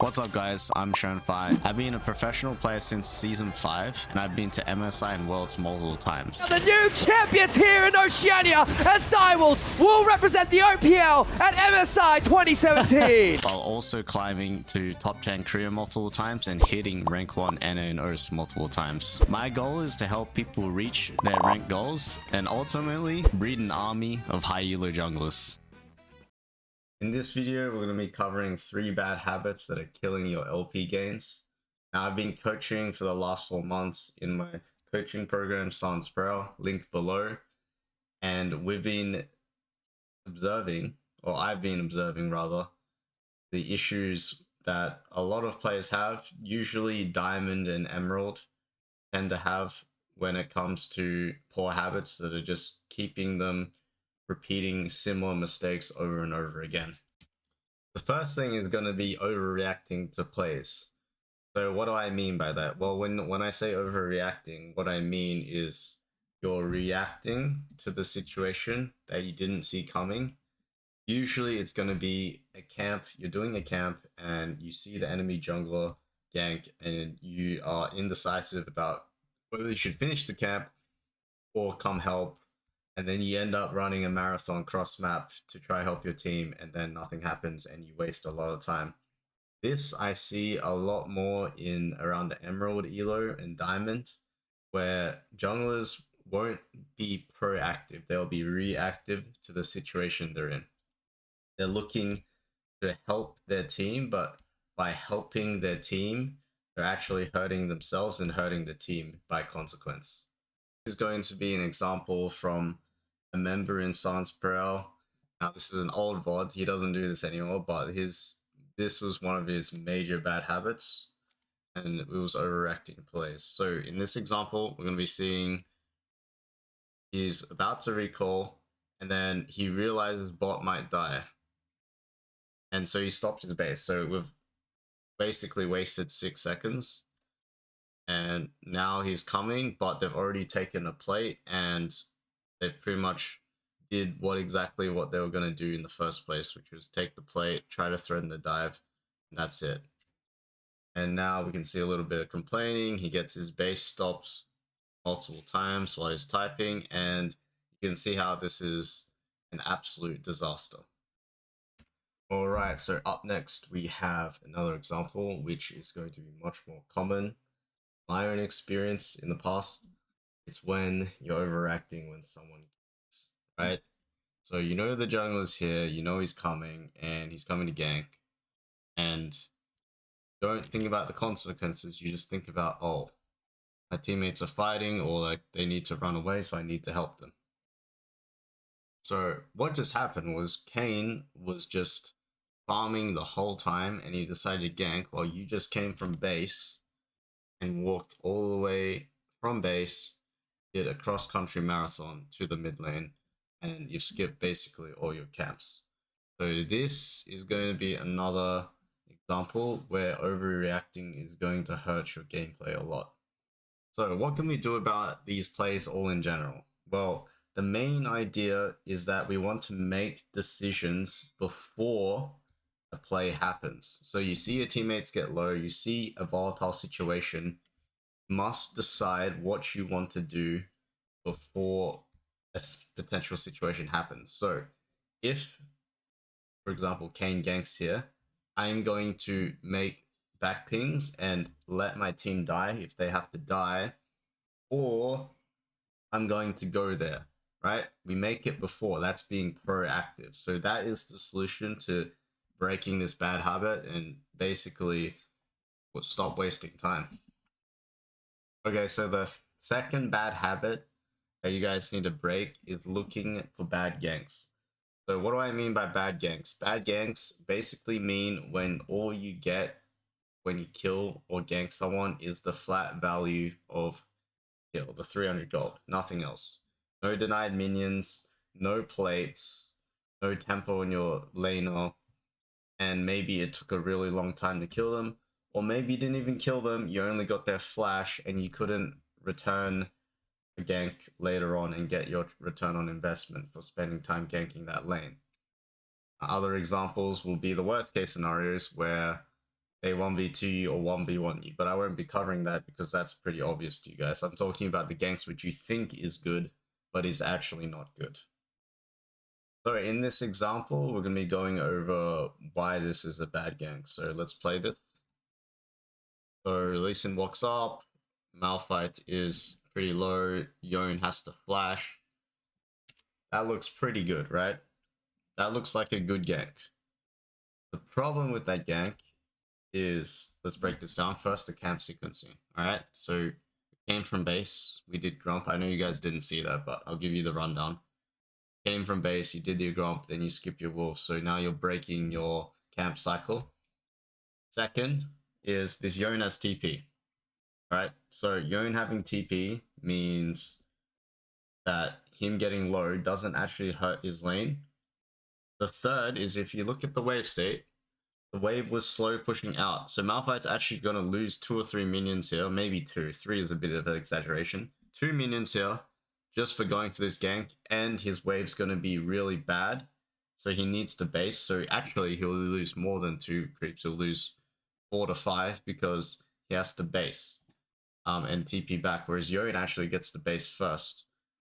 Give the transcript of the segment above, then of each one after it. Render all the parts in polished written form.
What's up guys, I'm Shernfire. I've been a professional player since Season 5 and I've been to MSI and Worlds multiple times. The new champions here in Oceania as Direwolves will represent the OPL at MSI 2017. While also climbing to top 10 Korea multiple times and hitting rank 1 NA and OS multiple times. My goal is to help people reach their rank goals and ultimately breed an army of high elo junglers. In this video, we're going to be covering 3 bad habits that are killing your LP gains. Now, I've been coaching for the last 4 months in my coaching program, Sanspareil, linked below. And we've been observing, or I've been observing rather, the issues that a lot of players have, usually Diamond and Emerald, tend to have when it comes to poor habits that are just keeping them repeating similar mistakes over and over again. The first thing is going to be overreacting to plays. So what do I mean by that? Well, when I say overreacting, what I mean is you're reacting to the situation that you didn't see coming. Usually it's going to be a camp, you're doing a camp and you see the enemy jungler gank and you are indecisive about whether you should finish the camp or come help. And then you end up running a marathon cross map to try help your team, and then nothing happens and you waste a lot of time. This I see a lot more in around the Emerald Elo and Diamond, where junglers won't be proactive, they'll be reactive to the situation they're in. They're looking to help their team, but by helping their team, they're actually hurting themselves and hurting the team by consequence. This is going to be an example from a member in Sanspareil. Now this is an old VOD, he doesn't do this anymore, but this was one of his major bad habits, and it was overreacting plays. So in this example, we're going to be seeing he's about to recall, and then he realizes bot might die. And so he stopped his base. So we've basically wasted 6 seconds. And now he's coming, but they've already taken a plate and they've pretty much did exactly what they were going to do in the first place, which was take the plate, try to threaten the dive, and that's it. And now we can see a little bit of complaining. He gets his base stopped multiple times while he's typing, and you can see how this is an absolute disaster. Alright, so up next we have another example, which is going to be much more common. My own experience in the past, it's when you're overacting when someone ganks, right? So you know the jungler's here, you know he's coming, and he's coming to gank, and don't think about the consequences, you just think about, oh, my teammates are fighting, or like they need to run away, so I need to help them. So what just happened was Kane was just farming the whole time, and he decided to gank while you just came from base and walked all the way from base, did a cross-country marathon to the mid lane, and you've skipped basically all your camps. So this is going to be another example where overreacting is going to hurt your gameplay a lot. So what can we do about these plays all in general? Well, the main idea is that we want to make decisions before a play happens. So you see your teammates get low, you see a volatile situation, you must decide what you want to do before a potential situation happens. So if, for example, Kane ganks here, I'm going to make back pings and let my team die if they have to die, or I'm going to go there, right? We make it before, that's being proactive. So that is the solution to breaking this bad habit and basically stop wasting time. Okay, so the second bad habit that you guys need to break is looking for bad ganks. So what do I mean by bad ganks? Bad ganks basically mean when all you get when you kill or gank someone is the flat value of kill, the 300 gold, nothing else. No denied minions, no plates, no tempo in your laner, and maybe it took a really long time to kill them, or maybe you didn't even kill them, you only got their flash and you couldn't return a gank later on and get your return on investment for spending time ganking that lane. Other examples will be the worst case scenarios where they 1v2 you or 1v1 you, but I won't be covering that because that's pretty obvious to you guys. I'm talking about the ganks which you think is good, but is actually not good. So in this example, we're going to be going over why this is a bad gank. So let's play this. So Lee Sin walks up, Malphite is pretty low, Yone has to flash. That looks pretty good, right? That looks like a good gank. The problem with that gank is, let's break this down. First, the camp sequencing. Alright, so we came from base, we did Grump. I know you guys didn't see that, but I'll give you the rundown. Came from base, you did your Grump, then you skip your Wolf, so now you're breaking your camp cycle. Second is this Yone has TP. Right, so Yone having TP means that him getting low doesn't actually hurt his lane. The third is if you look at the wave state, the wave was slow pushing out. So Malphite's actually going to lose 2 or 3 minions here, maybe 2. 3 is a bit of an exaggeration. 2 minions here just for going for this gank, and his wave's going to be really bad. So he needs to base. So actually he'll lose more than 2 creeps. He'll lose 4 to 5 because he has to base. And TP back, whereas Yone actually gets the base first,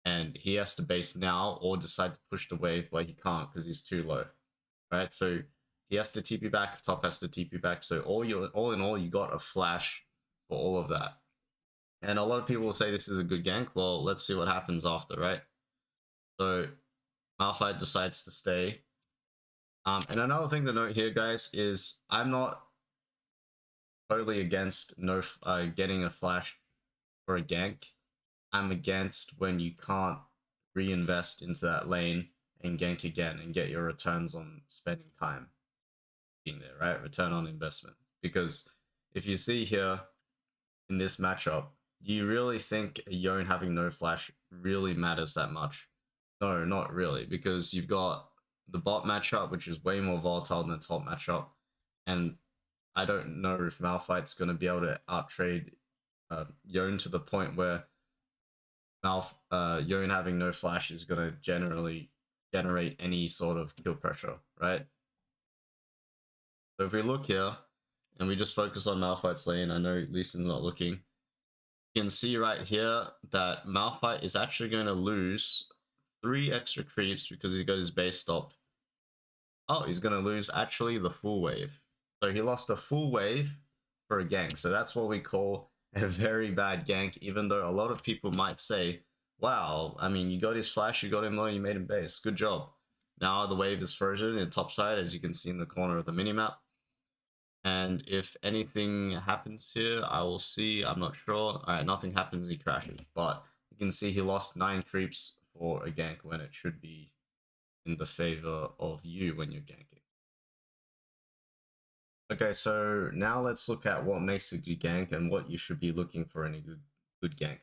and he has to base now or decide to push the wave, but he can't because he's too low, right? So he has to TP back, top has to TP back. So all in all, you got a flash for all of that. And a lot of people will say this is a good gank. Well, let's see what happens after, right? So Malphite decides to stay. And another thing to note here, guys, is I'm not totally against getting a flash for a gank. I'm against when you can't reinvest into that lane and gank again and get your returns on spending time being there, right? Return on investment. Because if you see here in this matchup, do you really think a Yone having no flash really matters that much? No, not really, because you've got the bot matchup, which is way more volatile than the top matchup, and I don't know if Malphite's going to be able to outtrade Yone to the point where Yone having no flash is going to generally generate any sort of kill pressure, right? So if we look here and we just focus on Malphite's lane, I know Lee Sin's not looking. You can see right here that Malphite is actually going to lose 3 extra creeps because he got his base stop. Oh, he's going to lose actually the full wave. So he lost a full wave for a gank. So that's what we call a very bad gank, even though a lot of people might say, wow, I mean, you got his flash, you got him low, you made him base. Good job. Now the wave is frozen in the top side, as you can see in the corner of the minimap. And if anything happens here, I will see. I'm not sure. All right, nothing happens, he crashes. But you can see he lost 9 creeps for a gank when it should be in the favor of you when you're ganking. Okay, so now let's look at what makes a good gank and what you should be looking for in a good gank.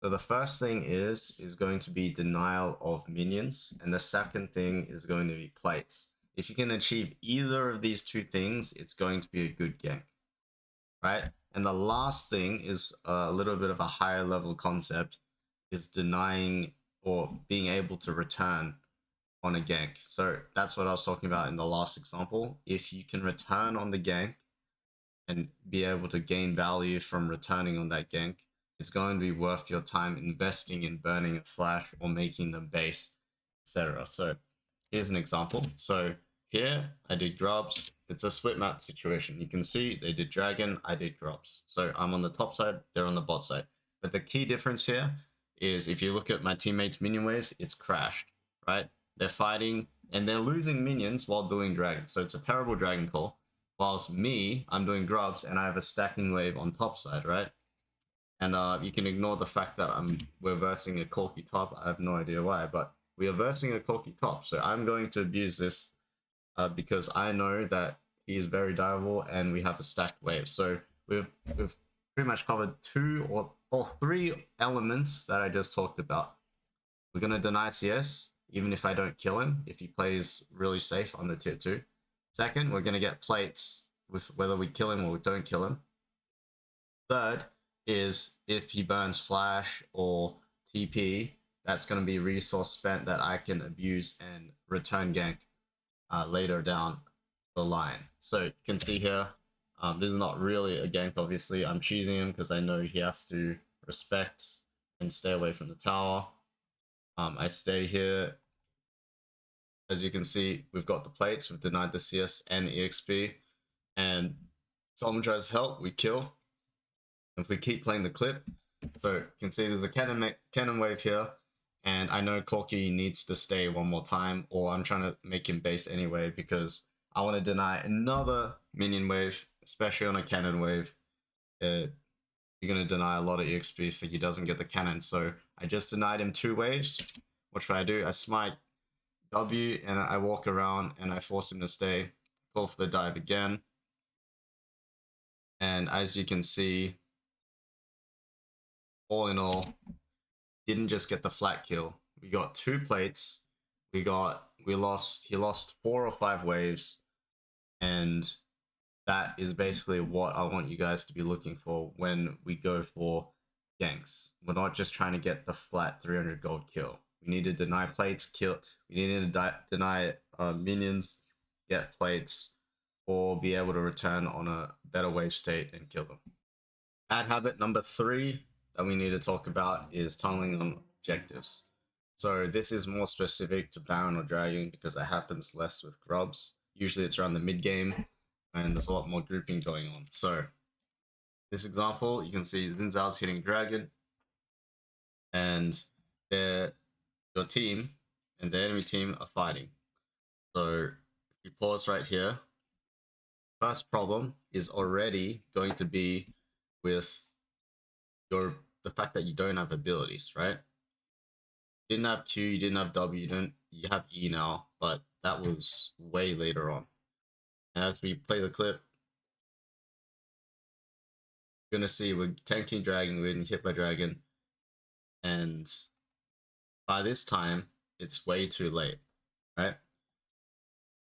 So the first thing is going to be denial of minions, and the second thing is going to be plates. If you can achieve either of these 2 things, it's going to be a good gank, right? And the last thing is a little bit of a higher level concept, is denying or being able to return on a gank. So that's what I was talking about in the last example. If you can return on the gank and be able to gain value from returning on that gank, it's going to be worth your time investing in burning a flash or making them base, etc. So here's an example. So here I did grubs. It's a split map situation. You can see they did dragon, I did grubs. So I'm on the top side, they're on the bot side. But the key difference here is if you look at my teammates' minion waves, it's crashed, right? They're fighting and they're losing minions while doing dragon. So it's a terrible dragon call. Whilst me, I'm doing grubs and I have a stacking wave on top side, right? And you can ignore the fact that we're versing a Corky top. I have no idea why, but we are versing a Corky top. So I'm going to abuse this because I know that he is very diveable and we have a stacked wave. So we've pretty much covered 2 or 3 elements that I just talked about. We're going to deny CS, even if I don't kill him, if he plays really safe on the tier 2. Second, we're going to get plates with whether we kill him or we don't kill him. Third is if he burns flash or TP, that's going to be resource spent that I can abuse and return gank later down the line. So you can see here, This is not really a gank, obviously. I'm cheesing him because I know he has to respect and stay away from the tower. I stay here. As you can see, we've got the plates, we've denied the CS and EXP, and someone tries to help, we kill. If we keep playing the clip, so you can see there's a cannon wave here, and I know Corky needs to stay one more time, or I'm trying to make him base anyway because I want to deny another minion wave, especially on a cannon wave. You're going to deny a lot of EXP if he doesn't get the cannon, so I just denied him 2 waves. What should I do? I smite W and I walk around and I force him to stay, call for the dive again, and as you can see, all in all, didn't just get the flat kill. We got 2 plates. He lost 4 or 5 waves, and that is basically what I want you guys to be looking for when we go for ganks. We're not just trying to get the flat 300 gold kill. We need to deny plates, kill. We need to deny minions, get plates, or be able to return on a better wave state and kill them. Bad habit number 3 that we need to talk about is tunneling on objectives. So this is more specific to Baron or Dragon because it happens less with grubs. Usually it's around the mid game and there's a lot more grouping going on. So this example, you can see Xin Zhao's hitting Dragon and your team and the enemy team are fighting. So if you pause right here, first problem is already going to be with the fact that you don't have abilities, right? You didn't have Q, you didn't have W, you have E now, but that was way later on. And as we play the clip, you're gonna see we're tanking Dragon, we're getting hit by Dragon, and by this time, it's way too late, right?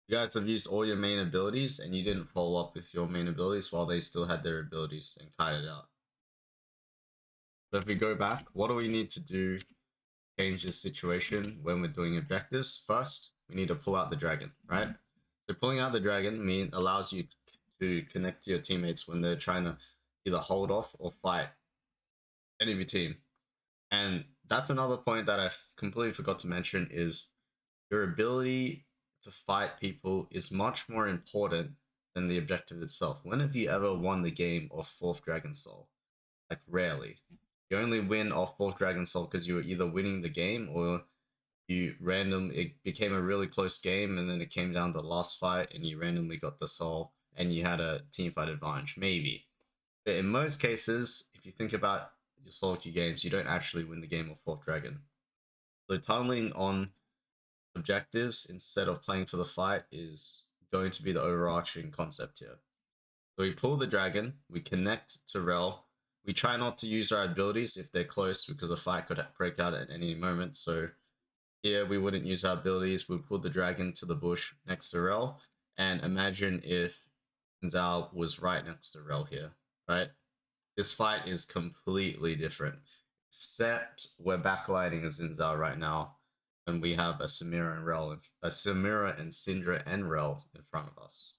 You guys have used all your main abilities and you didn't follow up with your main abilities while they still had their abilities and kited out. So if we go back, what do we need to do to change this situation when we're doing objectives? First, we need to pull out the Dragon, right? So pulling out the Dragon allows you to connect to your teammates when they're trying to either hold off or fight enemy team. And that's another point that I completely forgot to mention is your ability to fight people is much more important than the objective itself. When have you ever won the game of 4th Dragon Soul? Like, rarely. You only win off 4th Dragon Soul because you were either winning the game or it became a really close game and then it came down to the last fight and you randomly got the soul and you had a team fight advantage, maybe. But in most cases, if you think about your solo queue games, you don't actually win the game of 4th Dragon. So tunneling on objectives instead of playing for the fight is going to be the overarching concept here. So we pull the Dragon, we connect to Rel, we try not to use our abilities if they're close because a fight could break out at any moment. So here we wouldn't use our abilities, we pull the Dragon to the bush next to Rel, and imagine if Zhao was right next to Rel here, right? This fight is completely different, except we're backlighting a Xin Zhao right now, and we have a Samira and Syndra and Rel in front of us.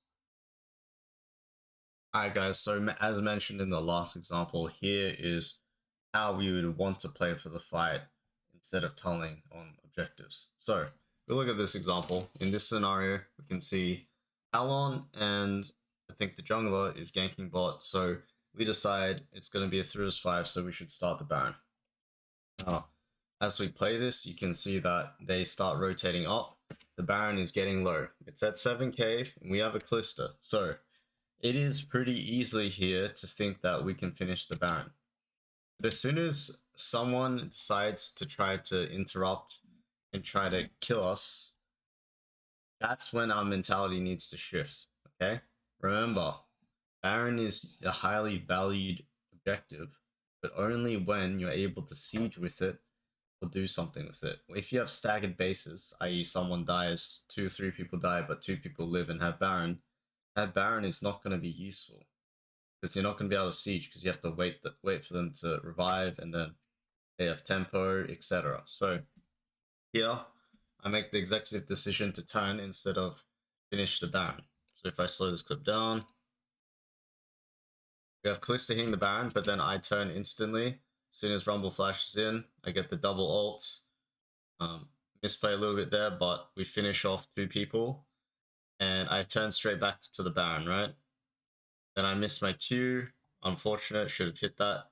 Alright guys, so as mentioned in the last example, here is how we would want to play for the fight instead of tunneling on objectives. So, if we look at this example, in this scenario, we can see Talon and I think the jungler is ganking bot, so we decide it's going to be a 3-5, so we should start the Baron. Now, as we play this, you can see that they start rotating up. The Baron is getting low. It's at 7k, and we have a Calista. So, it is pretty easy here to think that we can finish the Baron. But as soon as someone decides to try to interrupt and try to kill us, that's when our mentality needs to shift, okay? Remember, Baron is a highly valued objective, but only when you're able to siege with it or do something with it. If you have staggered bases, i.e. someone dies, 2 or 3 people die, but 2 people live and have Baron, that Baron is not going to be useful. Because you're not going to be able to siege, because you have to wait for them to revive, and then they have tempo, etc. So, here, I make the executive decision to turn instead of finish the Baron. So if I slow this clip down, We have clicks to hitting the Baron, but then I turn instantly. As soon as Rumble flashes in, I get the double ult. Misplay a little bit there, but we finish off 2 people. And I turn straight back to the Baron, right? Then I missed my Q. Unfortunate, should have hit that.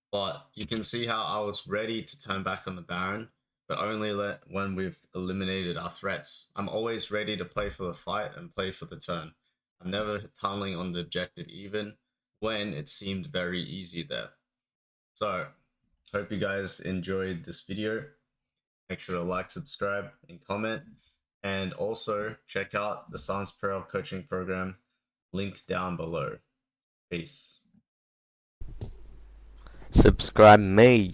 But you can see how I was ready to turn back on the Baron, but only when we've eliminated our threats. I'm always ready to play for the fight and play for the turn. I'm never tunneling on the objective even when it seemed very easy there. So, hope you guys enjoyed this video. Make sure to like, subscribe, and comment. And also check out the Sanspareil coaching program, linked down below. Peace. Subscribe me.